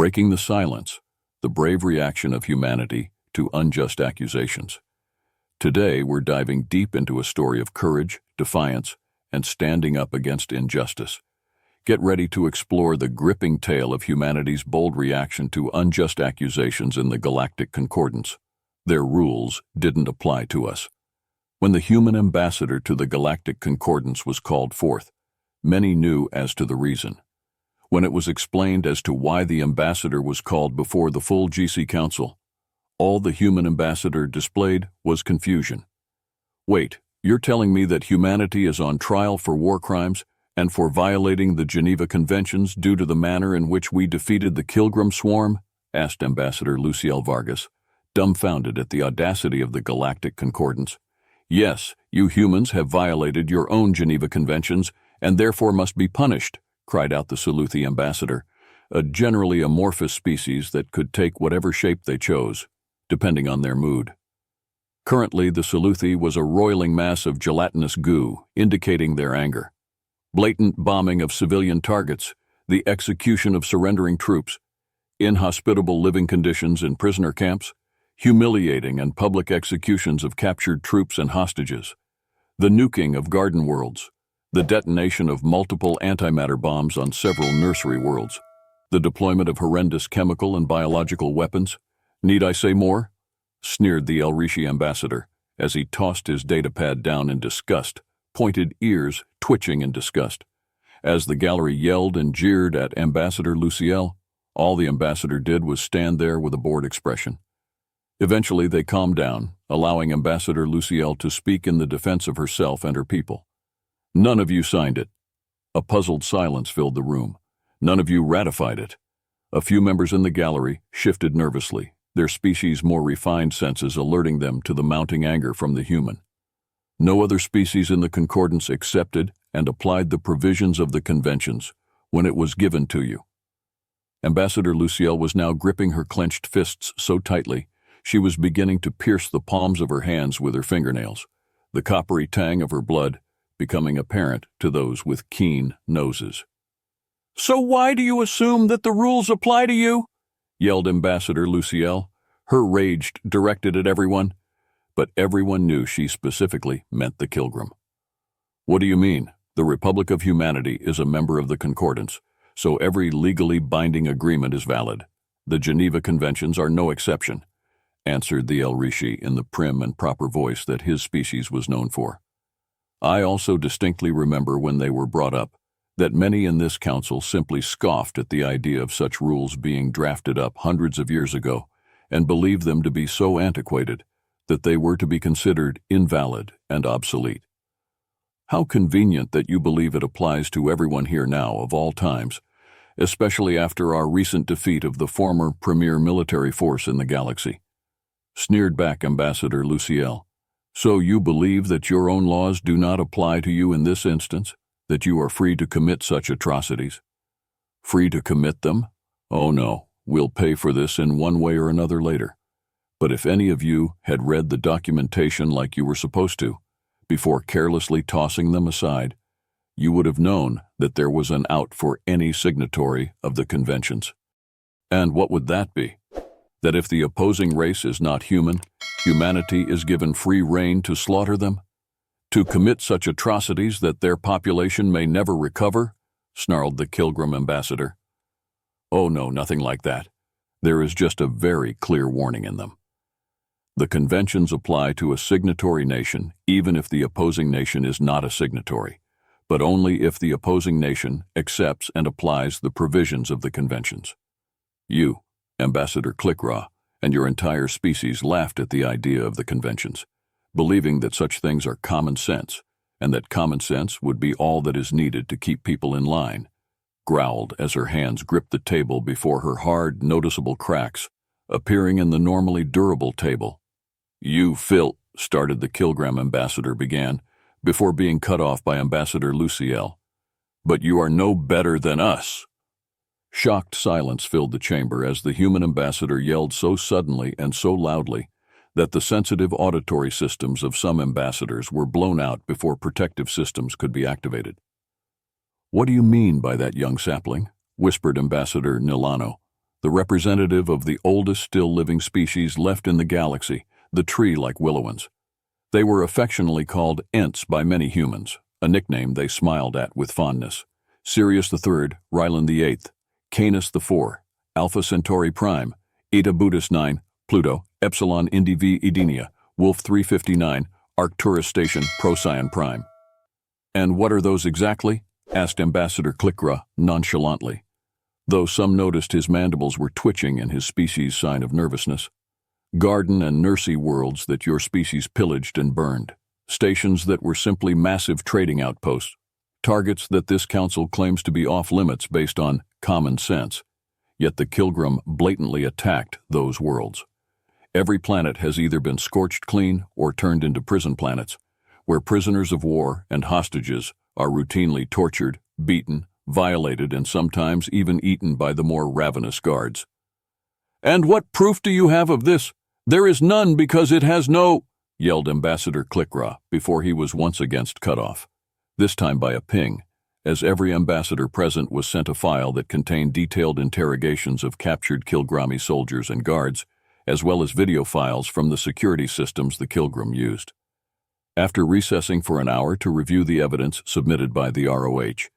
Breaking the silence, the brave reaction of humanity to unjust accusations. Today, we're diving deep into a story of courage, defiance, and standing up against injustice. Get ready to explore the gripping tale of humanity's bold reaction to unjust accusations in the Galactic Concordance. Their rules didn't apply to us. When the human ambassador to the Galactic Concordance was called forth, many knew as to the reason. When it was explained as to why the ambassador was called before the full GC Council, all the human ambassador displayed was confusion. Wait, you're telling me that humanity is on trial for war crimes and for violating the Geneva Conventions due to the manner in which we defeated the Kilgram Swarm? Asked Ambassador Lucielle Vargas, dumbfounded at the audacity of the Galactic Concordance. Yes, you humans have violated your own Geneva Conventions and therefore must be punished, cried out the Saluthi ambassador, a generally amorphous species that could take whatever shape they chose, depending on their mood. Currently, the Saluthi was a roiling mass of gelatinous goo, indicating their anger. Blatant bombing of civilian targets, the execution of surrendering troops, inhospitable living conditions in prisoner camps, humiliating and public executions of captured troops and hostages, the nuking of garden worlds, the detonation of multiple antimatter bombs on several nursery worlds, the deployment of horrendous chemical and biological weapons. Need I say more? Sneered the El Rishi ambassador as he tossed his datapad down in disgust, pointed ears twitching in disgust. As the gallery yelled and jeered at Ambassador Lucielle, all the ambassador did was stand there with a bored expression. Eventually they calmed down, allowing Ambassador Lucielle to speak in the defense of herself and her people. None of you signed it. A puzzled silence filled the room. None of you ratified it. A few members in the gallery shifted nervously, their species' more refined senses alerting them to the mounting anger from the human. No other species in the Concordance accepted and applied the provisions of the conventions when it was given to you. Ambassador Lucielle was now gripping her clenched fists so tightly she was beginning to pierce the palms of her hands with her fingernails, the coppery tang of her blood becoming apparent to those with keen noses. "So why do you assume that the rules apply to you?" yelled Ambassador Lucielle, her rage directed at everyone, but everyone knew she specifically meant the Kilgram. "What do you mean? The Republic of Humanity is a member of the Concordance, so every legally binding agreement is valid. The Geneva Conventions are no exception," answered the El Rishi in the prim and proper voice that his species was known for. I also distinctly remember when they were brought up that many in this council simply scoffed at the idea of such rules being drafted up hundreds of years ago and believed them to be so antiquated that they were to be considered invalid and obsolete. How convenient that you believe it applies to everyone here now of all times, especially after our recent defeat of the former premier military force in the galaxy. Sneered back Ambassador Lucielle. So you believe that your own laws do not apply to you in this instance, that you are free to commit such atrocities? Free to commit them? Oh no, we'll pay for this in one way or another later. But if any of you had read the documentation like you were supposed to, before carelessly tossing them aside, you would have known that there was an out for any signatory of the conventions. And what would that be? That if the opposing race is not human, humanity is given free rein to slaughter them? To commit such atrocities that their population may never recover? Snarled the Kilgram ambassador. Oh no, nothing like that. There is just a very clear warning in them. The conventions apply to a signatory nation even if the opposing nation is not a signatory, but only if the opposing nation accepts and applies the provisions of the conventions. You, Ambassador Kilgram, and your entire species laughed at the idea of the conventions, believing that such things are common sense, and that common sense would be all that is needed to keep people in line, growled as her hands gripped the table before her hard, noticeable cracks, appearing in the normally durable table. You started the Kilgram ambassador began, before being cut off by Ambassador Lucielle. But you are no better than us. Shocked silence filled the chamber as the human ambassador yelled so suddenly and so loudly that the sensitive auditory systems of some ambassadors were blown out before protective systems could be activated. "What do you mean by that, young sapling?" whispered Ambassador Nilano, the representative of the oldest still living species left in the galaxy, the tree-like Willowans. They were affectionately called Ents by many humans, a nickname they smiled at with fondness. Sirius III, Rylan VIII, Canis IV, Alpha Centauri Prime, Eta Boötis 9, Pluto, Epsilon Indi V Edenia, Wolf 359, Arcturus Station, Procyon Prime. "And what are those exactly?" asked Ambassador Kilgram nonchalantly, though some noticed his mandibles were twitching in his species' sign of nervousness. "Garden and nursery worlds that your species pillaged and burned. Stations that were simply massive trading outposts. Targets that this council claims to be off-limits based on common sense. Yet the Kilgram blatantly attacked those worlds. Every planet has either been scorched clean or turned into prison planets, where prisoners of war and hostages are routinely tortured, beaten, violated, and sometimes even eaten by the more ravenous guards." "And what proof do you have of this? There is none, because it has no," yelled Ambassador Kilgram before he was once again cut off, this time by a ping, as every ambassador present was sent a file that contained detailed interrogations of captured Kilgrami soldiers and guards, as well as video files from the security systems the Kilgram used. After recessing for an hour to review the evidence submitted by the ROH,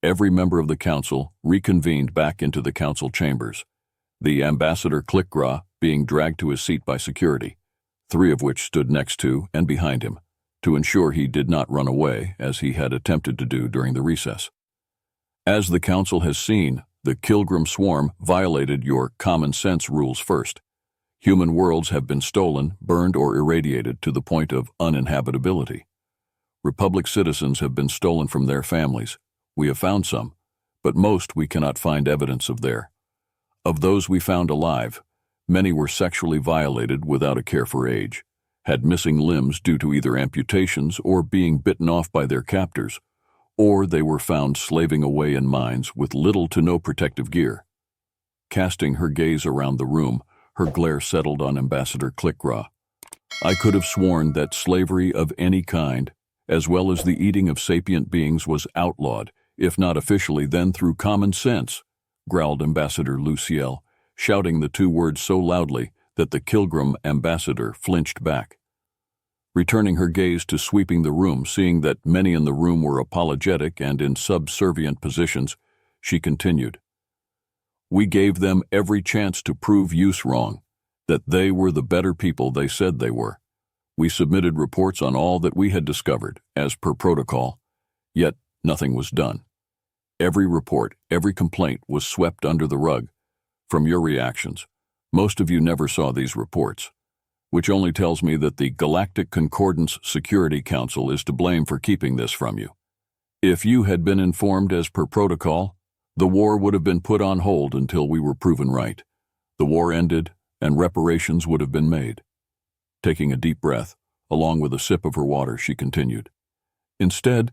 every member of the council reconvened back into the council chambers, the Ambassador Kilgram being dragged to his seat by security, 3 of which stood next to and behind him, to ensure he did not run away as he had attempted to do during the recess. "As the council has seen, the Kilgram Swarm violated your common sense rules first. Human worlds have been stolen, burned, or irradiated to the point of uninhabitability. Republic citizens have been stolen from their families. We have found some, but most we cannot find evidence of there. Of those we found alive, many were sexually violated without a care for age, had missing limbs due to either amputations or being bitten off by their captors, or they were found slaving away in mines with little to no protective gear." Casting her gaze around the room, her glare settled on Ambassador Kilgram. "I could have sworn that slavery of any kind, as well as the eating of sapient beings, was outlawed, if not officially, then through common sense," growled Ambassador Lucielle, shouting the 2 words so loudly that the Kilgram ambassador flinched back. Returning her gaze to sweeping the room, seeing that many in the room were apologetic and in subservient positions, she continued, "We gave them every chance to prove use wrong, that they were the better people they said they were. We submitted reports on all that we had discovered, as per protocol, yet nothing was done. Every report, every complaint was swept under the rug. From your reactions, most of you never saw these reports, which only tells me that the Galactic Concordance Security Council is to blame for keeping this from you. If you had been informed as per protocol, the war would have been put on hold until we were proven right. The war ended, and reparations would have been made." Taking a deep breath, along with a sip of her water, she continued, Instead,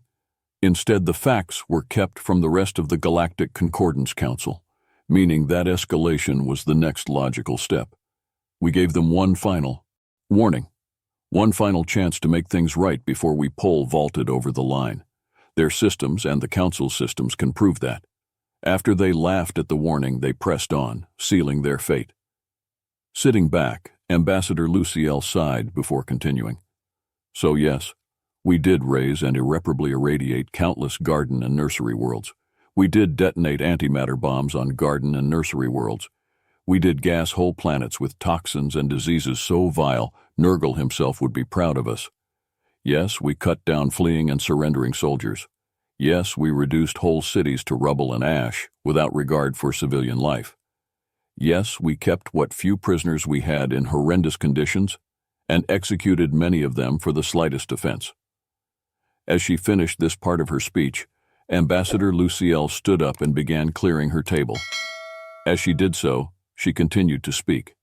the facts were kept from the rest of the Galactic Concordance Council, meaning that escalation was the next logical step. We gave them one final warning, one final chance to make things right before we pole vaulted over the line. Their systems and the Council's systems can prove that. After they laughed at the warning, they pressed on, sealing their fate." Sitting back, Ambassador Lucielle sighed before continuing. "So yes, we did raise and irreparably irradiate countless garden and nursery worlds. We did detonate antimatter bombs on garden and nursery worlds. We did gas whole planets with toxins and diseases so vile Nurgle himself would be proud of us. Yes, we cut down fleeing and surrendering soldiers. Yes, we reduced whole cities to rubble and ash without regard for civilian life. Yes, we kept what few prisoners we had in horrendous conditions and executed many of them for the slightest offense." As she finished this part of her speech, Ambassador Lucielle stood up and began clearing her table. As she did so, she continued to speak.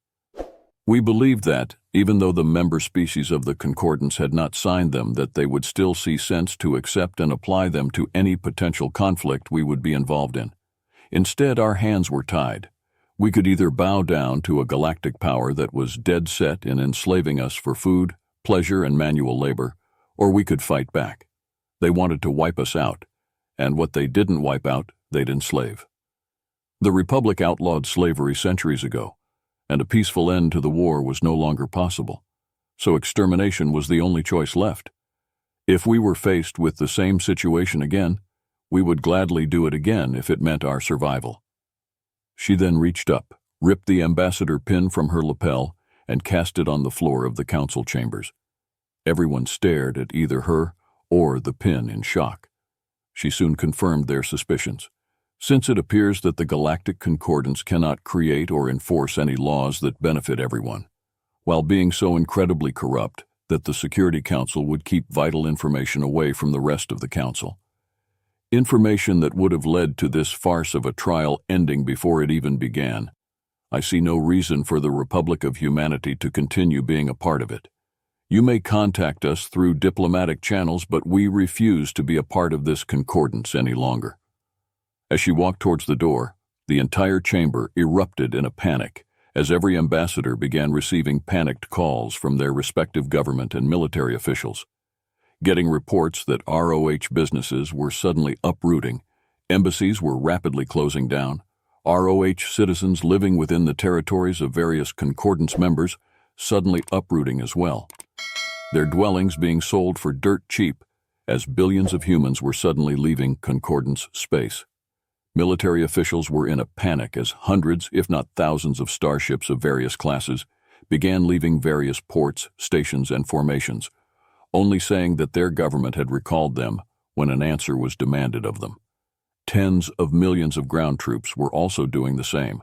"We believed that, even though the member species of the Concordance had not signed them, that they would still see sense to accept and apply them to any potential conflict we would be involved in. Instead, our hands were tied. We could either bow down to a galactic power that was dead set in enslaving us for food, pleasure, and manual labor, or we could fight back. They wanted to wipe us out, and what they didn't wipe out, they'd enslave. The Republic outlawed slavery centuries ago, and a peaceful end to the war was no longer possible, so extermination was the only choice left. If we were faced with the same situation again, we would gladly do it again if it meant our survival. She then reached up, ripped the ambassador pin from her lapel, and cast it on the floor of the council chambers. Everyone stared at either her or the pin in shock. She soon confirmed their suspicions. Since it appears that the Galactic Concordance cannot create or enforce any laws that benefit everyone, while being so incredibly corrupt that the Security Council would keep vital information away from the rest of the Council. Information that would have led to this farce of a trial ending before it even began. I see no reason for the Republic of Humanity to continue being a part of it. You may contact us through diplomatic channels, but we refuse to be a part of this concordance any longer. As she walked towards the door, the entire chamber erupted in a panic as every ambassador began receiving panicked calls from their respective government and military officials. Getting reports that ROH businesses were suddenly uprooting, embassies were rapidly closing down, ROH citizens living within the territories of various concordance members suddenly uprooting as well. Their dwellings being sold for dirt cheap as billions of humans were suddenly leaving concordance space. Military officials were in a panic as hundreds, if not thousands, of starships of various classes began leaving various ports, stations, and formations, only saying that their government had recalled them when an answer was demanded of them. Tens of millions of ground troops were also doing the same,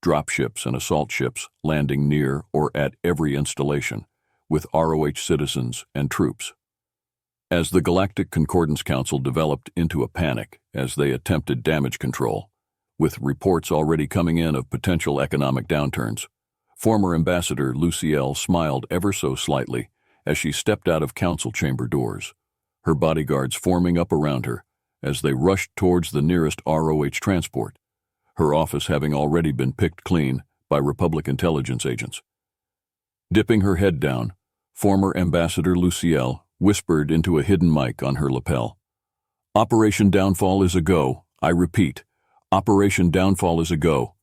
dropships and assault ships landing near or at every installation, with ROH citizens and troops. As the Galactic Concordance Council developed into a panic as they attempted damage control, with reports already coming in of potential economic downturns, former Ambassador Lucielle smiled ever so slightly as she stepped out of council chamber doors, her bodyguards forming up around her as they rushed towards the nearest ROH transport, her office having already been picked clean by Republic intelligence agents. Dipping her head down, former Ambassador Lucielle whispered into a hidden mic on her lapel. "Operation Downfall is a go. I repeat, Operation Downfall is a go."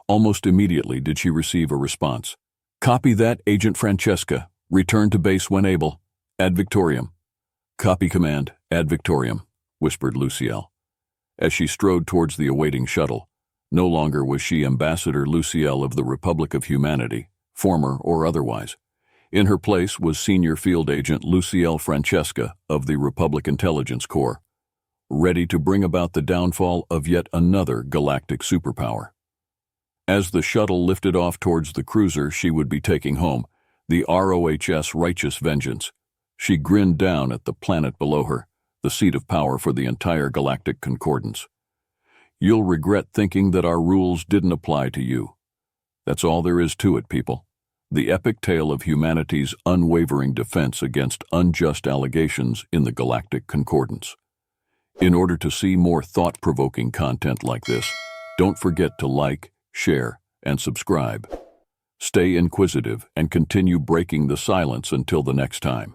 Almost immediately did she receive a response. "Copy that, Agent Francesca. Return to base when able. Ad Victoriam." "Copy command, Ad Victoriam," whispered Lucielle. As she strode towards the awaiting shuttle, no longer was she Ambassador Lucielle of the Republic of Humanity, former or otherwise. In her place was Senior Field Agent Lucielle Francesca of the Republic Intelligence Corps, ready to bring about the downfall of yet another galactic superpower. As the shuttle lifted off towards the cruiser she would be taking home, the ROHS Righteous Vengeance, she grinned down at the planet below her, the seat of power for the entire Galactic Concordance. "You'll regret thinking that our rules didn't apply to you. That's all there is to it, people. The epic tale of humanity's unwavering defense against unjust allegations in the Galactic Concordance. In order to see more thought-provoking content like this, don't forget to like, share, and subscribe. Stay inquisitive and continue breaking the silence until the next time.